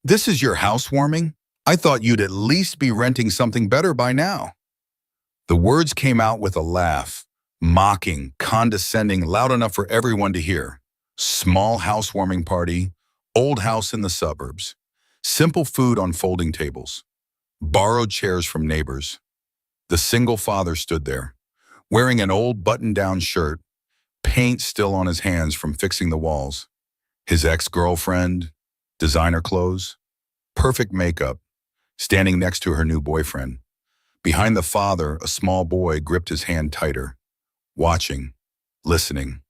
This is your housewarming? I thought you'd at least be renting something better by now. The words came out with a laugh, mocking, condescending, loud enough for everyone to hear. Small housewarming party, old house in the suburbs. Simple food on folding tables. Borrowed chairs from neighbors. The single father stood there, wearing an old button-down shirt, paint still on his hands from fixing the walls. His ex-girlfriend, designer clothes, perfect makeup, standing next to her new boyfriend. Behind the father, a small boy gripped his hand tighter, watching, listening.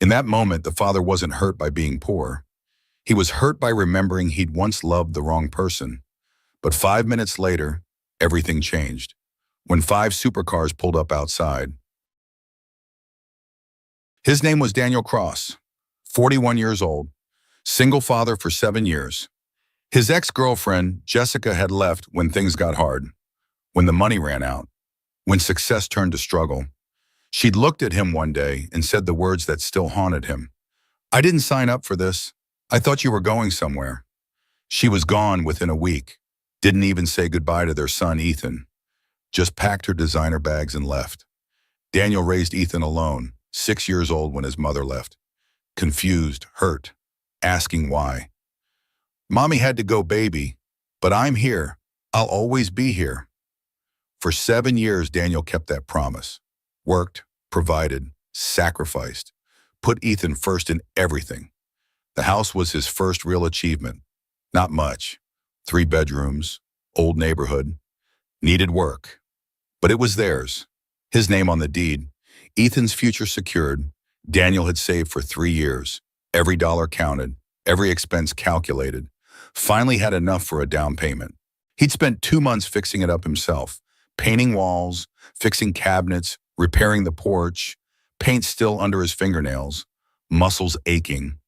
In that moment, the father wasn't hurt by being poor. He was hurt by remembering he'd once loved the wrong person. But 5 minutes later, everything changed. When 5 supercars pulled up outside. His name was Daniel Cross, 41 years old, single father for 7 years. His ex-girlfriend, Jessica, had left when things got hard, when the money ran out, when success turned to struggle. She'd looked at him one day and said the words that still haunted him. "I didn't sign up for this. I thought you were going somewhere." She was gone within a week, didn't even say goodbye to their son, Ethan. Just packed her designer bags and left. Daniel raised Ethan alone, 6 years old when his mother left. Confused, hurt, asking why. "Mommy had to go, baby, but I'm here. I'll always be here." For 7 years, Daniel kept that promise. Worked, provided, sacrificed, put Ethan first in everything. The house was his first real achievement. Not much. 3 bedrooms, old neighborhood, needed work. But it was theirs. His name on the deed, Ethan's future secured. Daniel had saved for 3 years. Every dollar counted, every expense calculated. Finally had enough for a down payment. He'd spent 2 months fixing it up himself, painting walls, fixing cabinets, repairing the porch, paint still under his fingernails, muscles aching,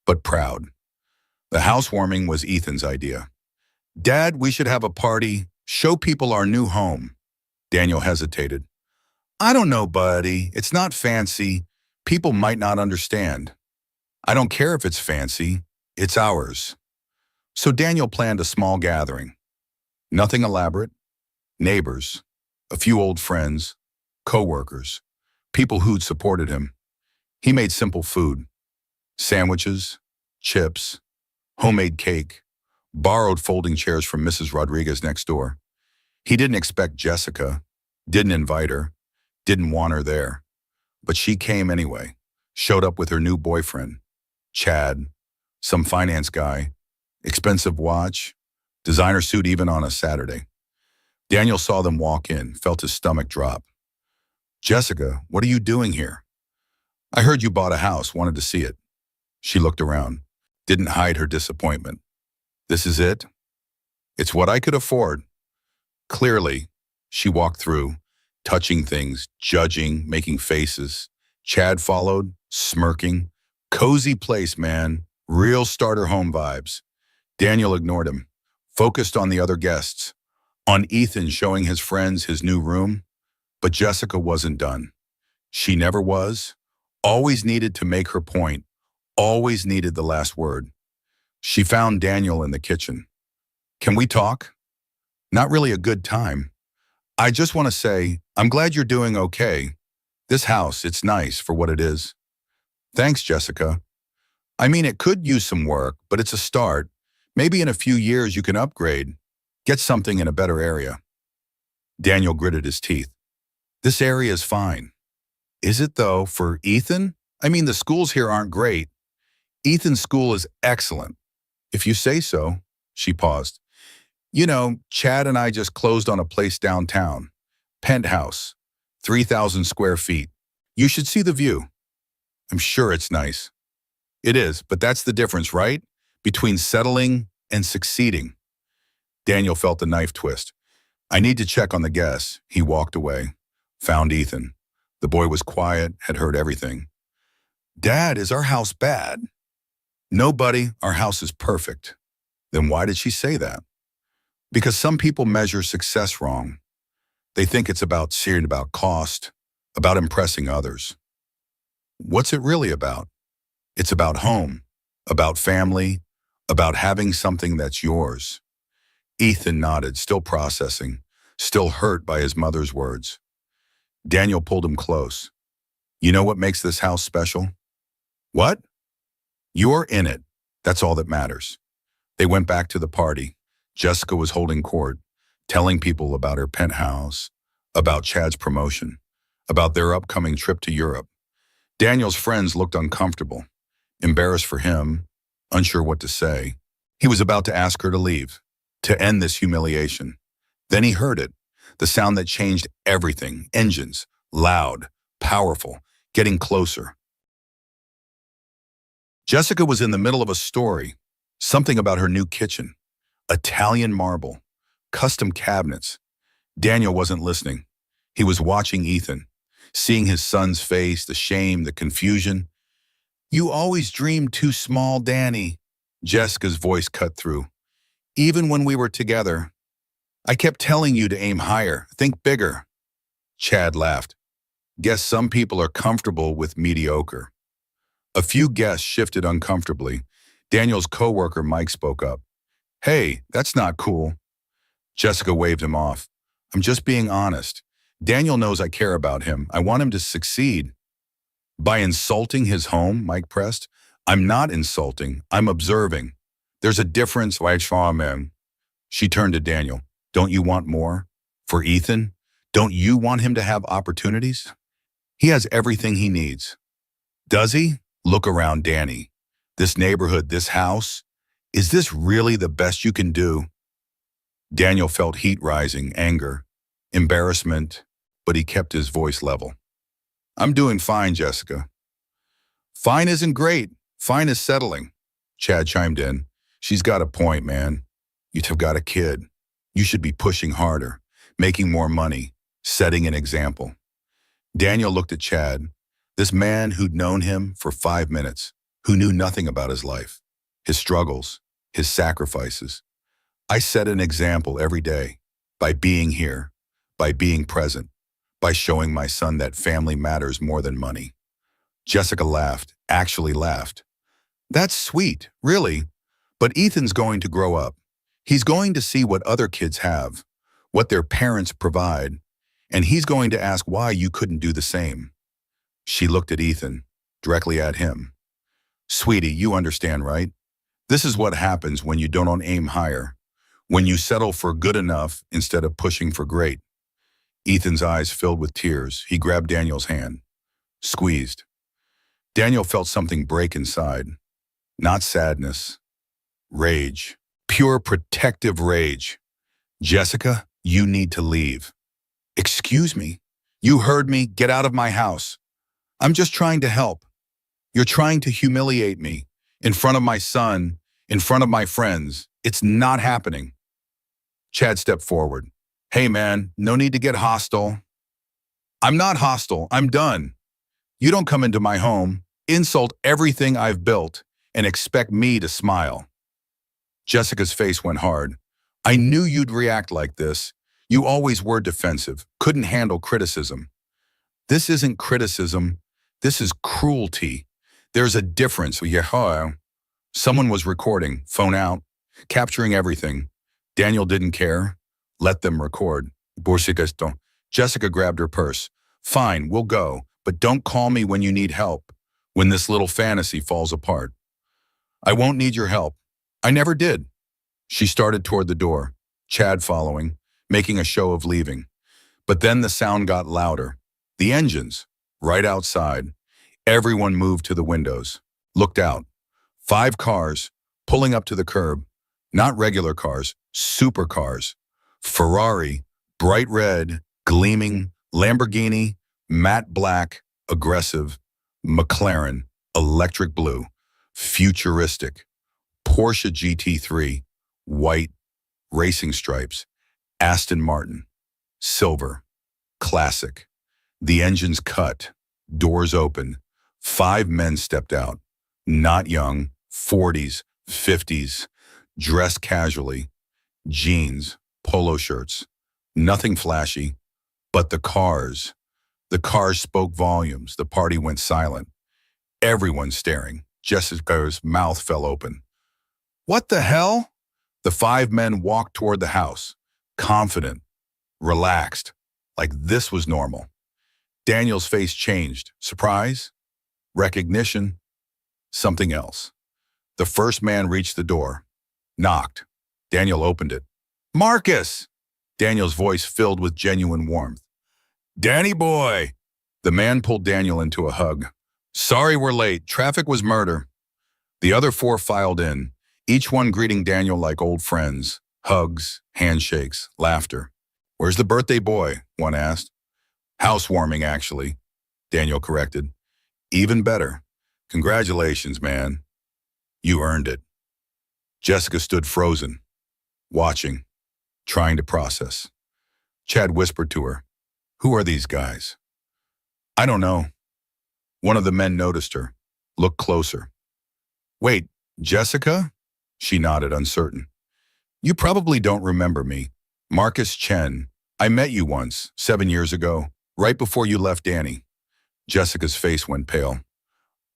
but proud. The housewarming was Ethan's idea. "Dad, we should have a party, show people our new home." Daniel hesitated. "I don't know, buddy. It's not fancy. People might not understand." "I don't care if it's fancy. It's ours." So Daniel planned a small gathering. Nothing elaborate. Neighbors, a few old friends, co-workers, people who'd supported him. He made simple food. Sandwiches, chips, homemade cake, borrowed folding chairs from Mrs. Rodriguez next door. He didn't expect Jessica, didn't invite her, didn't want her there. But she came anyway, showed up with her new boyfriend, Chad, some finance guy, expensive watch, designer suit even on a Saturday. Daniel saw them walk in, felt his stomach drop. "Jessica, what are you doing here?" "I heard you bought a house, wanted to see it." She looked around, didn't hide her disappointment. "This is it?" "It's what I could afford." Clearly, she walked through, touching things, judging, making faces. Chad followed, smirking. Cozy place, man. Real starter home vibes. Daniel ignored him, focused on the other guests, on Ethan showing his friends his new room. But Jessica wasn't done. She never was. Always needed to make her point. Always needed the last word. She found Daniel in the kitchen. "Can we talk?" "Not really a good time. I just want to say, I'm glad you're doing okay. This house, it's nice for what it is." "Thanks, Jessica. I mean, it could use some work, but it's a start. Maybe in a few years you can upgrade, get something in a better area." Daniel gritted his teeth. "This area is fine." "Is it though, for Ethan? I mean, the schools here aren't great." "Ethan's school is excellent." "If you say so." She paused. "You know, Chad and I just closed on a place downtown. Penthouse, 3,000 square feet. You should see the view." "I'm sure it's nice." "It is, but that's the difference, right? Between settling and succeeding." Daniel felt the knife twist. "I need to check on the guests." He walked away, found Ethan. The boy was quiet, had heard everything. "Dad, is our house bad?" "No, buddy, our house is perfect." Then why did she say that? Because some people measure success wrong. They think it's about serious, about cost, about impressing others. What's it really about? It's about home, about family, About having something that's yours. Ethan nodded, still processing, still hurt by his mother's words. Daniel pulled him close. You know what makes this house special? What? You're in it. That's all that matters. They went back to the party. Jessica was holding court, telling people about her penthouse, about Chad's promotion, about their upcoming trip to Europe. Daniel's friends looked uncomfortable, embarrassed for him, unsure what to say. He was about to ask her to leave, to end this humiliation. Then he heard it, the sound that changed everything. Engines, loud, powerful, getting closer. Jessica was in the middle of a story, something about her new kitchen, Italian marble, custom cabinets. Daniel wasn't listening. He was watching Ethan, seeing his son's face, the shame, the confusion. You always dreamed too small, Danny. Jessica's voice cut through. Even when we were together, I kept telling you to aim higher, think bigger. Chad laughed. Guess some people are comfortable with mediocre. A few guests shifted uncomfortably. Daniel's coworker Mike spoke up. Hey, that's not cool. Jessica waved him off. I'm just being honest. Daniel knows I care about him. I want him to succeed. By insulting his home, Mike pressed. I'm not insulting. I'm observing. There's a difference. Housewarming. She turned to Daniel. Don't you want more? For Ethan? Don't you want him to have opportunities? He has everything he needs. Does he? Look around, Danny. This neighborhood, this house. Is this really the best you can do? Daniel felt heat rising, anger, embarrassment, but he kept his voice level. I'm doing fine, Jessica. Fine isn't great. Fine is settling. Chad chimed in. She's got a point, man. You've got a kid. You should be pushing harder, making more money, setting an example. Daniel looked at Chad, this man who'd known him for 5 minutes, who knew nothing about his life, his struggles, his sacrifices. I set an example every day by being here, by being present, by showing my son that family matters more than money. Jessica laughed, actually laughed. That's sweet, really. But Ethan's going to grow up. He's going to see what other kids have, what their parents provide, and he's going to ask why you couldn't do the same. She looked at Ethan, directly at him. Sweetie, you understand, right? This is what happens when you don't aim higher, when you settle for good enough instead of pushing for great. Ethan's eyes filled with tears. He grabbed Daniel's hand, squeezed. Daniel felt something break inside. Not sadness, rage, pure protective rage. Jessica, you need to leave. Excuse me. You heard me. Get out of my house. I'm just trying to help. You're trying to humiliate me in front of my son, in front of my friends. It's not happening. Chad stepped forward. Hey man, no need to get hostile. I'm not hostile. I'm done. You don't come into my home, insult everything I've built, and expect me to smile. Jessica's face went hard. I knew you'd react like this. You always were defensive, couldn't handle criticism. This isn't criticism. This is cruelty. There's a difference. Yeah. Someone was recording, phone out, capturing everything. Daniel didn't care. Let them record. Jessica grabbed her purse. Fine, we'll go, but don't call me when you need help, when this little fantasy falls apart. I won't need your help. I never did. She started toward the door, Chad following, making a show of leaving. But then the sound got louder. The engines, right outside. Everyone moved to the windows, looked out. 5 cars, pulling up to the curb. Not regular cars, supercars. Ferrari, bright red, gleaming, Lamborghini, matte black, aggressive, McLaren, electric blue, futuristic, Porsche GT3, white, racing stripes, Aston Martin, silver, classic. The engines cut, doors open. 5 men stepped out, not young, 40s, 50s, dressed casually, jeans, polo shirts, nothing flashy, but the cars. The cars spoke volumes. The party went silent. Everyone staring. Jessica's mouth fell open. What the hell? The five men walked toward the house, confident, relaxed, like this was normal. Daniel's face changed. Surprise? Recognition? Something else. The first man reached the door, knocked. Daniel opened it. Marcus! Daniel's voice filled with genuine warmth. Danny boy! The man pulled Daniel into a hug. Sorry we're late. Traffic was murder. The other four filed in, each one greeting Daniel like old friends. Hugs, handshakes, laughter. Where's the birthday boy? One asked. Housewarming, actually, Daniel corrected. Even better. Congratulations, man. You earned it. Jessica stood frozen, watching, trying to process. Chad whispered to her, Who are these guys? I don't know. One of the men noticed her, looked closer. Wait, Jessica? She nodded, uncertain. You probably don't remember me. Marcus Chen. I met you once, 7 years ago, right before you left Danny. Jessica's face went pale.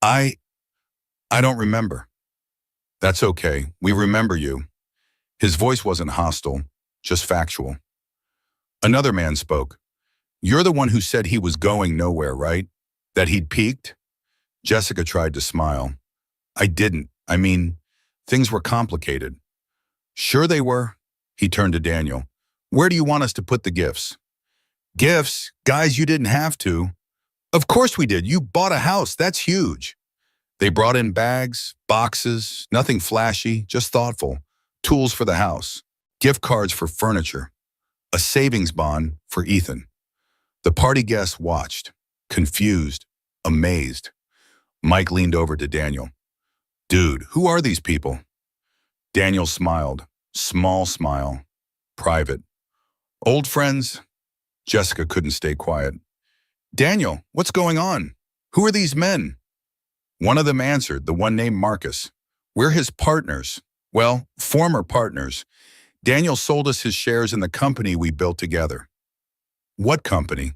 I don't remember. That's okay. We remember you. His voice wasn't hostile, just factual. Another man spoke. You're the one who said he was going nowhere, right? That he'd peaked? Jessica tried to smile. I didn't. I mean, things were complicated. Sure they were. He turned to Daniel. Where do you want us to put the gifts? Gifts? Guys, you didn't have to. Of course we did. You bought a house. That's huge. They brought in bags, boxes, nothing flashy, just thoughtful. Tools for the house, gift cards for furniture, a savings bond for Ethan. The party guests watched, confused, amazed. Mike leaned over to Daniel. Dude, who are these people? Daniel smiled, small smile, private. Old friends? Jessica couldn't stay quiet. Daniel, what's going on? Who are these men? One of them answered, the one named Marcus. We're his partners. Well, former partners. Daniel sold us his shares in the company we built together. What company?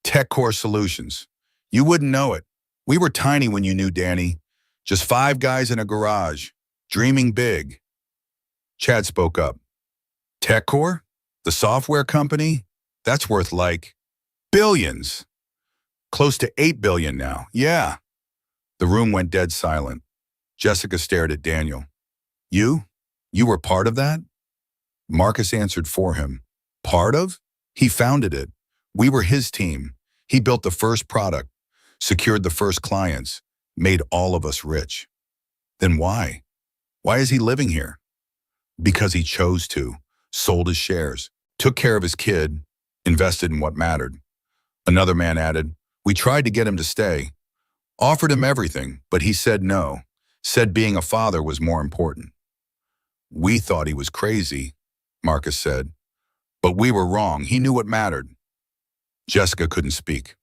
TechCore Solutions. You wouldn't know it. We were tiny when you knew Danny. Just 5 guys in a garage, dreaming big. Chad spoke up. TechCore? The software company? That's worth like billions. Close to 8 billion now. Yeah. The room went dead silent. Jessica stared at Daniel. You? You were part of that? Marcus answered for him. Part of? He founded it. We were his team. He built the first product, secured the first clients, made all of us rich. Then why? Why is he living here? Because he chose to, sold his shares, took care of his kid, invested in what mattered. Another man added, we tried to get him to stay, offered him everything, but he said no, said being a father was more important. We thought he was crazy, Marcus said, but we were wrong. He knew what mattered. Jessica couldn't speak,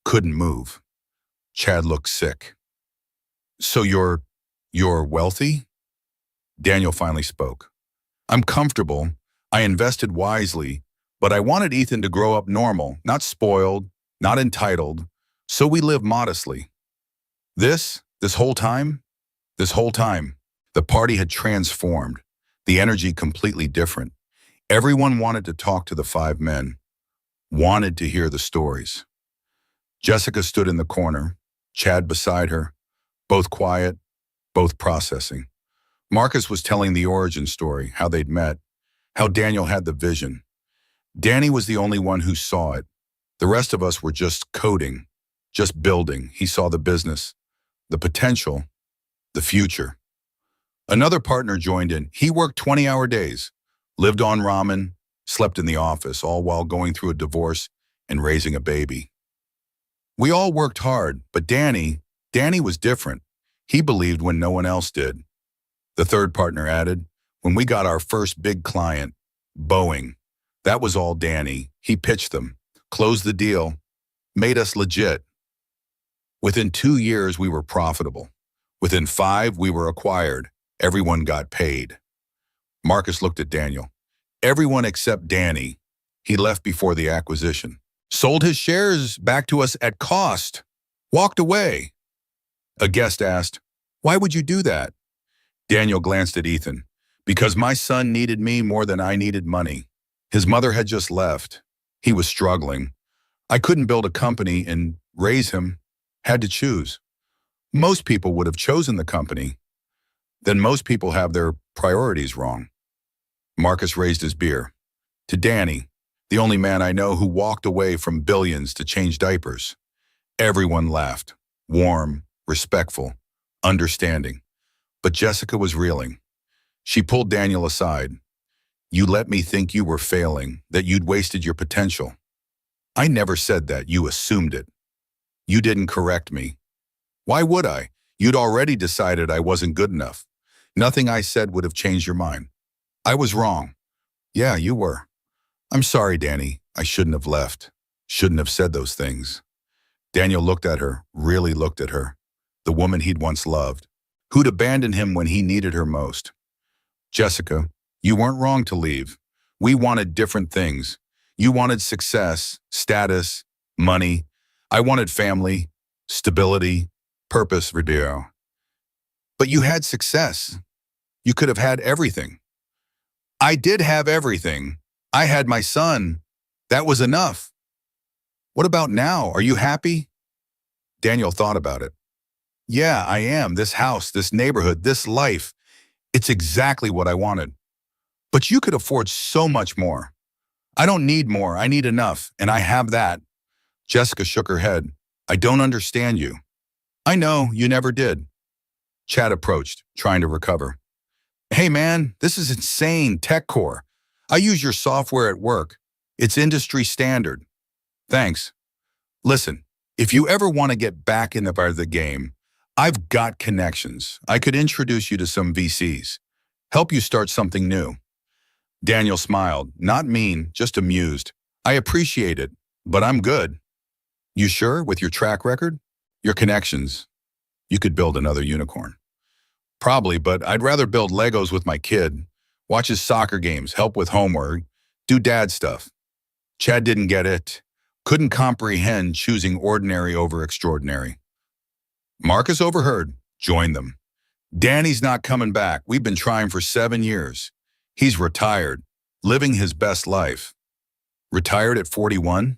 couldn't move. Chad looked sick. So you're wealthy? Daniel finally spoke. I'm comfortable. I invested wisely, but I wanted Ethan to grow up normal, not spoiled, not entitled, so we live modestly. This whole time, the party had transformed, the energy completely different. Everyone wanted to talk to the 5 men, wanted to hear the stories. Jessica stood in the corner, Chad beside her, both quiet, both processing. Marcus was telling the origin story, how they'd met, how Daniel had the vision. Danny was the only one who saw it. The rest of us were just coding, just building. He saw the business, the potential, the future. Another partner joined in. He worked 20-hour days, lived on ramen, slept in the office, all while going through a divorce and raising a baby. We all worked hard, but Danny was different. He believed when no one else did. The third partner added, when we got our first big client, Boeing, that was all Danny. He pitched them, closed the deal, made us legit. Within 2 years, we were profitable. Within 5, we were acquired. Everyone got paid. Marcus looked at Daniel. Everyone except Danny. He left before the acquisition. Sold his shares back to us at cost. Walked away. A guest asked, why would you do that? Daniel glanced at Ethan. Because my son needed me more than I needed money. His mother had just left. He was struggling. I couldn't build a company and raise him. Had to choose. Most people would have chosen the company. Then most people have their priorities wrong. Marcus raised his beer. To Danny, the only man I know who walked away from billions to change diapers. Everyone laughed. Warm, respectful, understanding. But Jessica was reeling. She pulled Daniel aside. You let me think you were failing, that you'd wasted your potential. I never said that, you assumed it. You didn't correct me. Why would I? You'd already decided I wasn't good enough. Nothing I said would have changed your mind. I was wrong. Yeah, you were. I'm sorry, Danny. I shouldn't have left. Shouldn't have said those things. Daniel looked at her, really looked at her. The woman he'd once loved, who'd abandoned him when he needed her most. Jessica, you weren't wrong to leave. We wanted different things. You wanted success, status, money. I wanted family, stability, purpose, Ribeiro. But you had success. You could have had everything. I did have everything. I had my son. That was enough. What about now? Are you happy? Daniel thought about it. Yeah, I am. This house, this neighborhood, this life. It's exactly what I wanted. But you could afford so much more. I don't need more. I need enough, and I have that. Jessica shook her head. I don't understand you. I know, you never did. Chad approached, trying to recover. Hey man, this is insane, TechCore. I use your software at work. It's industry standard. Thanks. Listen, if you ever want to get back in the part of the game, I've got connections. I could introduce you to some VCs. Help you start something new. Daniel smiled, not mean, just amused. I appreciate it, but I'm good. You sure, with your track record? Your connections? You could build another unicorn. Probably, but I'd rather build Legos with my kid, watch his soccer games, help with homework, do dad stuff. Chad didn't get it. Couldn't comprehend choosing ordinary over extraordinary. Marcus overheard, joined them. Danny's not coming back. We've been trying for 7 years. He's retired, living his best life. Retired at 41?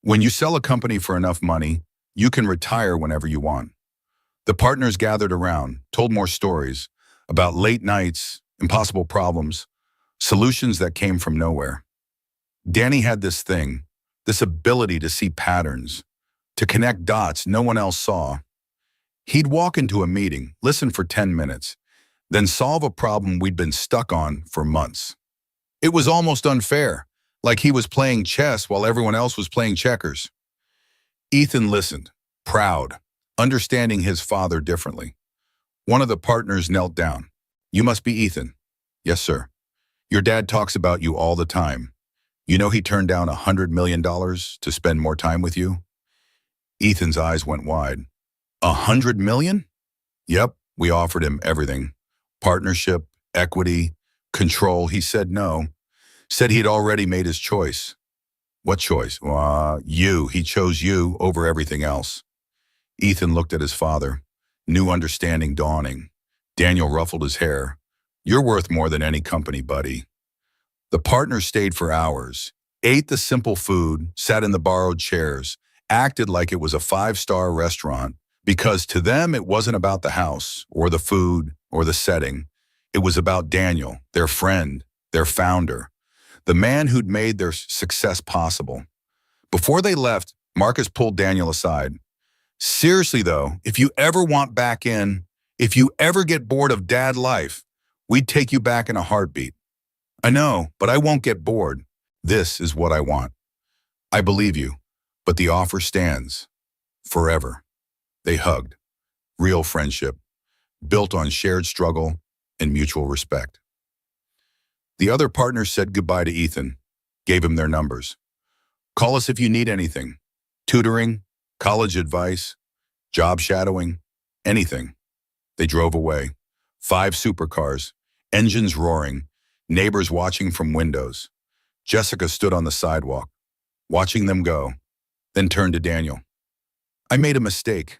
When you sell a company for enough money, you can retire whenever you want. The partners gathered around, told more stories about late nights, impossible problems, solutions that came from nowhere. Danny had this thing, this ability to see patterns, to connect dots no one else saw. He'd walk into a meeting, listen for 10 minutes, then solve a problem we'd been stuck on for months. It was almost unfair, like he was playing chess while everyone else was playing checkers. Ethan listened, proud, understanding his father differently. One of the partners knelt down. You must be Ethan. Yes, sir. Your dad talks about you all the time. You know he turned down $100 million to spend more time with you? Ethan's eyes went wide. $100 million? Yep, we offered him everything. Partnership, equity, control. He said no. Said he'd already made his choice. What choice? You. He chose you over everything else. Ethan looked at his father, new understanding dawning. Daniel ruffled his hair. You're worth more than any company, buddy. The partners stayed for hours, ate the simple food, sat in the borrowed chairs, acted like it was a 5-star restaurant, because to them it wasn't about the house or the food or the setting. It was about Daniel, their friend, their founder, the man who'd made their success possible. Before they left, Marcus pulled Daniel aside. Seriously though, if you ever want back in, if you ever get bored of dad life, we'd take you back in a heartbeat. I know, but I won't get bored. This is what I want. I believe you, but the offer stands. Forever. They hugged. Real friendship, built on shared struggle and mutual respect. The other partners said goodbye to Ethan, gave him their numbers. Call us if you need anything. Tutoring, college advice, job shadowing, anything. They drove away. 5 supercars, engines roaring, neighbors watching from windows. Jessica stood on the sidewalk, watching them go, then turned to Daniel. I made a mistake,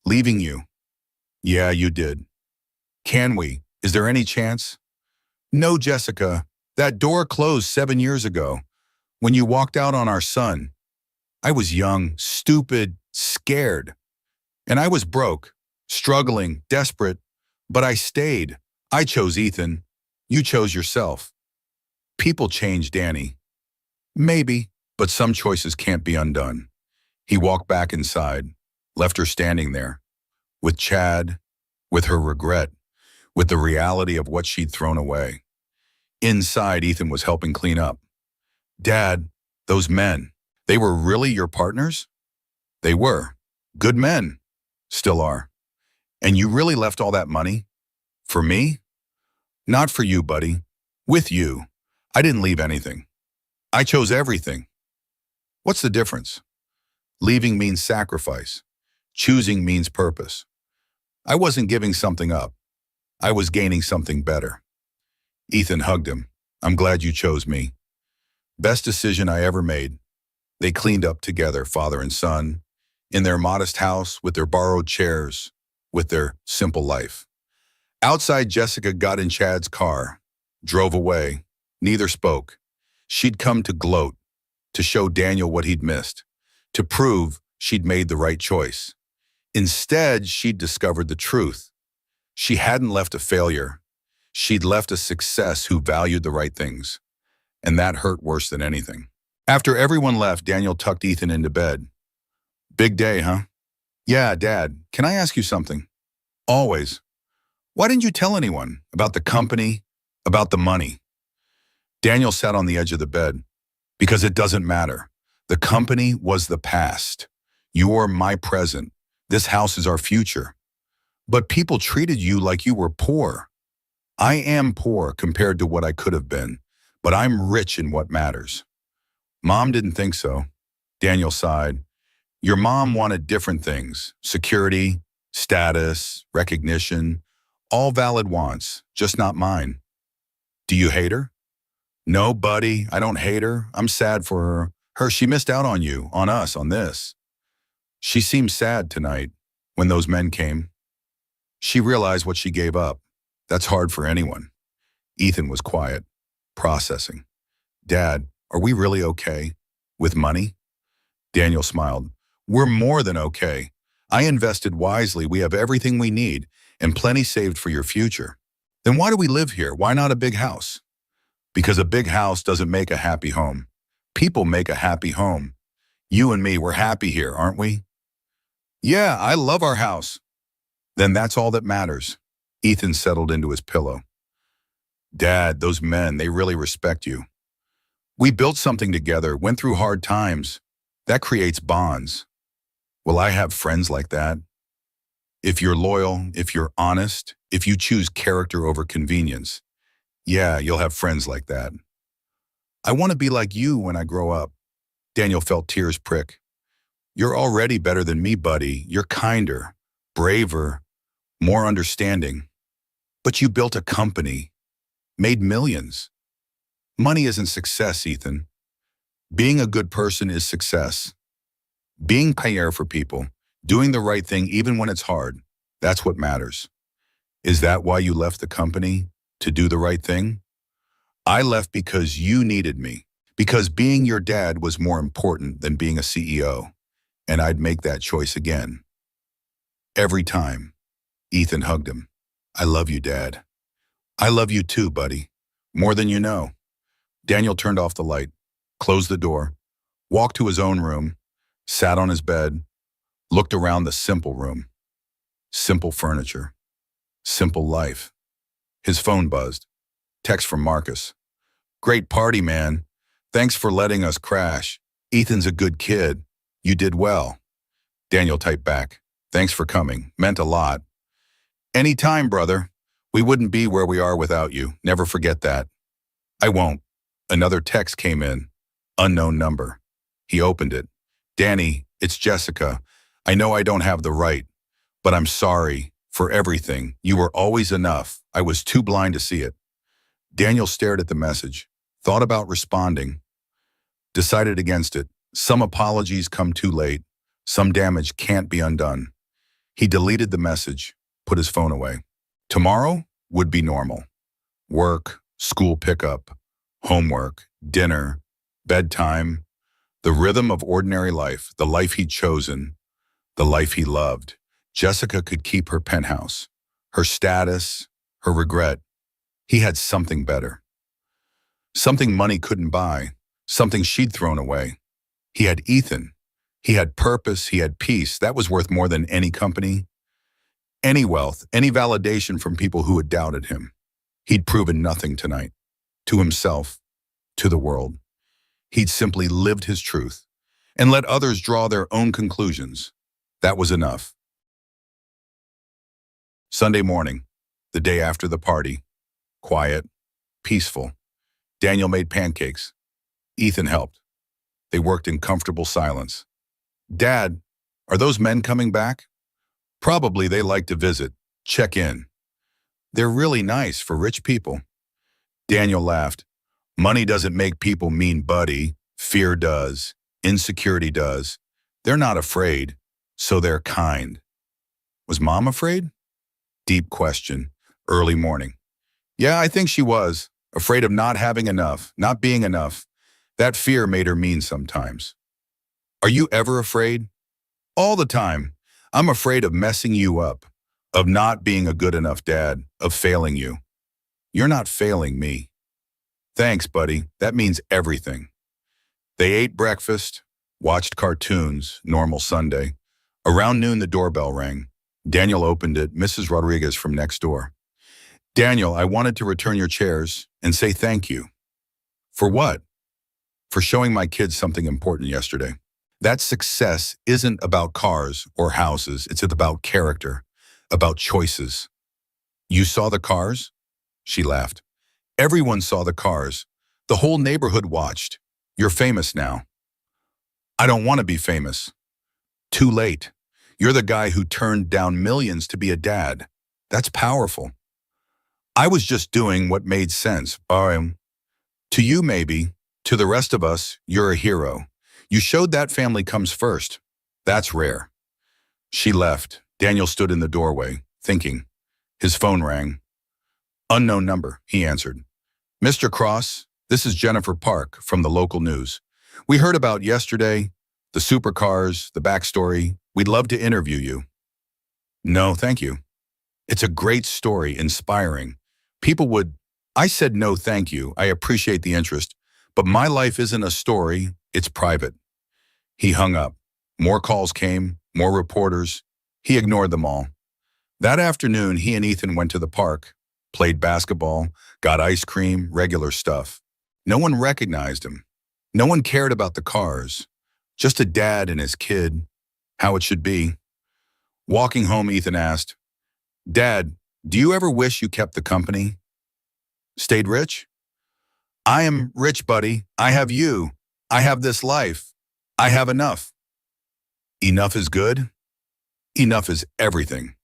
leaving you. Yeah, you did. Can we? Is there any chance? No, Jessica. That door closed 7 years ago when you walked out on our son. I was young, stupid, scared. And I was broke, struggling, desperate. But I stayed. I chose Ethan. You chose yourself. People change, Danny. Maybe, but some choices can't be undone. He walked back inside, left her standing there, with Chad, with her regret, with the reality of what she'd thrown away. Inside, Ethan was helping clean up. Dad, those men, they were really your partners? They were. Good men. Still are. And you really left all that money? For me? Not for you, buddy. With you. I didn't leave anything. I chose everything. What's the difference? Leaving means sacrifice. Choosing means purpose. I wasn't giving something up. I was gaining something better. Ethan hugged him. I'm glad you chose me. Best decision I ever made. They cleaned up together, father and son, in their modest house with their borrowed chairs, with their simple life. Outside, Jessica got in Chad's car, drove away. Neither spoke. She'd come to gloat, to show Daniel what he'd missed, to prove she'd made the right choice. Instead, she'd discovered the truth. She hadn't left a failure. She'd left a success who valued the right things. And that hurt worse than anything. After everyone left, Daniel tucked Ethan into bed. Big day, huh? Yeah, Dad, can I ask you something? Always. Why didn't you tell anyone about the company, about the money? Daniel sat on the edge of the bed. Because it doesn't matter. The company was the past. You're my present. This house is our future. But people treated you like you were poor. I am poor compared to what I could have been, but I'm rich in what matters. Mom didn't think so. Daniel sighed. Your mom wanted different things. Security, status, recognition, all valid wants, just not mine. Do you hate her? No, buddy, I don't hate her. I'm sad for her. She missed out on you, on us, on this. She seemed sad tonight when those men came. She realized what she gave up. That's hard for anyone. Ethan was quiet, processing. Dad, are we really okay? With money? Daniel smiled. We're more than okay. I invested wisely. We have everything we need and plenty saved for your future. Then why do we live here? Why not a big house? Because a big house doesn't make a happy home. People make a happy home. You and me, we're happy here, aren't we? Yeah, I love our house. Then that's all that matters. Ethan settled into his pillow. Dad, those men, they really respect you. We built something together, went through hard times. That creates bonds. Will I have friends like that? If you're loyal, if you're honest, if you choose character over convenience, yeah, you'll have friends like that. I want to be like you when I grow up. Daniel felt tears prick. You're already better than me, buddy. You're kinder, braver, more understanding. But you built a company, made millions. Money isn't success, Ethan. Being a good person is success. Being payeur for people, doing the right thing even when it's hard, that's what matters. Is that why you left the company? To do the right thing? I left because you needed me, because being your dad was more important than being a CEO, and I'd make that choice again. Every time. Ethan hugged him. I love you, Dad. I love you too, buddy. More than you know. Daniel turned off the light, closed the door, walked to his own room, sat on his bed, looked around the simple room. Simple furniture. Simple life. His phone buzzed. Text from Marcus. Great party, man. Thanks for letting us crash. Ethan's a good kid. You did well. Daniel typed back. Thanks for coming. Meant a lot. Anytime, brother. We wouldn't be where we are without you. Never forget that. I won't. Another text came in. Unknown number. He opened it. Danny, it's Jessica. I know I don't have the right, but I'm sorry for everything. You were always enough. I was too blind to see it. Daniel stared at the message, thought about responding, decided against it. Some apologies come too late. Some damage can't be undone. He deleted the message, put his phone away. Tomorrow would be normal. Work, school pickup, homework, dinner, bedtime, the rhythm of ordinary life, the life he'd chosen, the life he loved. Jessica could keep her penthouse, her status, her regret. He had something better. Something money couldn't buy, something she'd thrown away. He had Ethan. He had purpose, he had peace. That was worth more than any company, any wealth, any validation from people who had doubted him. He'd proven nothing tonight, to himself, to the world. He'd simply lived his truth and let others draw their own conclusions. That was enough. Sunday morning, the day after the party, quiet, peaceful. Daniel made pancakes. Ethan helped. They worked in comfortable silence. Dad, are those men coming back? Probably they like to visit, check in. They're really nice for rich people. Daniel laughed. Money doesn't make people mean, buddy. Fear does. Insecurity does. They're not afraid, so they're kind. Was Mom afraid? Deep question. Early morning. Yeah, I think she was. Afraid of not having enough, not being enough. That fear made her mean sometimes. Are you ever afraid? All the time. I'm afraid of messing you up, of not being a good enough dad, of failing you. You're not failing me. Thanks, buddy. That means everything. They ate breakfast, watched cartoons, normal Sunday. Around noon, the doorbell rang. Daniel opened it, Mrs. Rodriguez from next door. Daniel, I wanted to return your chairs and say thank you. For what? For showing my kids something important yesterday. That success isn't about cars or houses. It's about character, about choices. You saw the cars? She laughed. Everyone saw the cars. The whole neighborhood watched. You're famous now. I don't want to be famous. Too late. You're the guy who turned down millions to be a dad. That's powerful. I was just doing what made sense. To you, maybe. To the rest of us, you're a hero. You showed that family comes first. That's rare. She left. Daniel stood in the doorway, thinking. His phone rang. Unknown number, he answered. Mr. Cross, this is Jennifer Park from the local news. We heard about yesterday, the Supercars, the backstory. We'd love to interview you. No, thank you. It's a great story, inspiring. People would... I said no, thank you. I appreciate the interest. But my life isn't a story, it's private. He hung up. More calls came, more reporters. He ignored them all. That afternoon, he and Ethan went to the park, played basketball, got ice cream, regular stuff. No one recognized him. No one cared about the cars. Just a dad and his kid. How it should be. Walking home, Ethan asked, Dad, do you ever wish you kept the company? Stayed rich? I am rich, buddy. I have you. I have this life. I have enough. Enough is good. Enough is everything.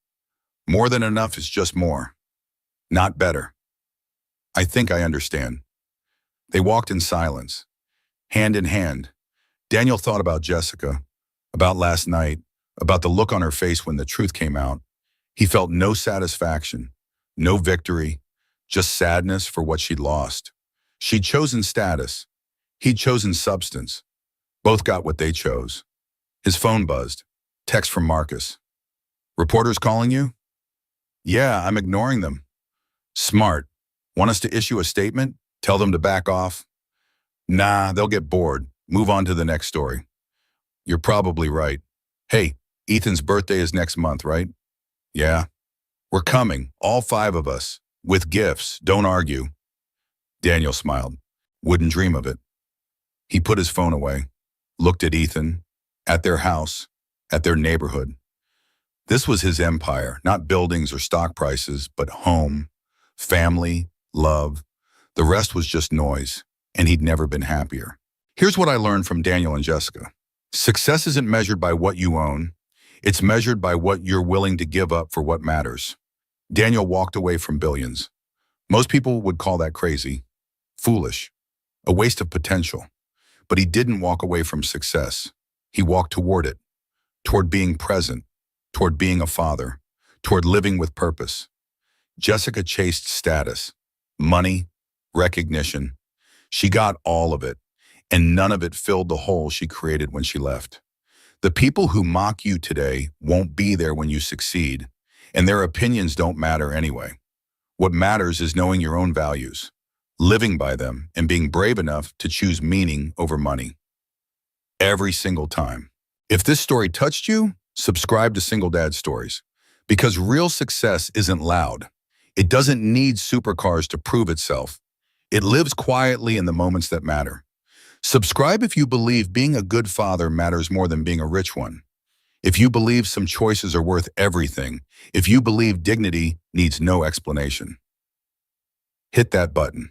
More than enough is just more. Not better. I think I understand. They walked in silence, hand in hand. Daniel thought about Jessica, about last night, about the look on her face when the truth came out. He felt no satisfaction, no victory, just sadness for what she'd lost. She'd chosen status. He'd chosen substance. Both got what they chose. His phone buzzed. Text from Marcus. Reporters calling you? Yeah, I'm ignoring them. Smart. Want us to issue a statement? Tell them to back off? Nah, they'll get bored. Move on to the next story. You're probably right. Hey, Ethan's birthday is next month, right? Yeah. We're coming, all 5 of us, with gifts. Don't argue. Daniel smiled. Wouldn't dream of it. He put his phone away, looked at Ethan, at their house, at their neighborhood. This was his empire, not buildings or stock prices, but home, family, love. The rest was just noise, and he'd never been happier. Here's what I learned from Daniel and Jessica. Success isn't measured by what you own. It's measured by what you're willing to give up for what matters. Daniel walked away from billions. Most people would call that crazy, foolish, a waste of potential. But he didn't walk away from success. He walked toward it, toward being present, toward being a father, toward living with purpose. Jessica chased status, money, recognition. She got all of it, and none of it filled the hole she created when she left. The people who mock you today won't be there when you succeed, and their opinions don't matter anyway. What matters is knowing your own values, living by them, and being brave enough to choose meaning over money. Every single time. If this story touched you, subscribe to Single Dad Stories. Because real success isn't loud. It doesn't need supercars to prove itself. It lives quietly in the moments that matter. Subscribe if you believe being a good father matters more than being a rich one. If you believe some choices are worth everything. If you believe dignity needs no explanation. Hit that button.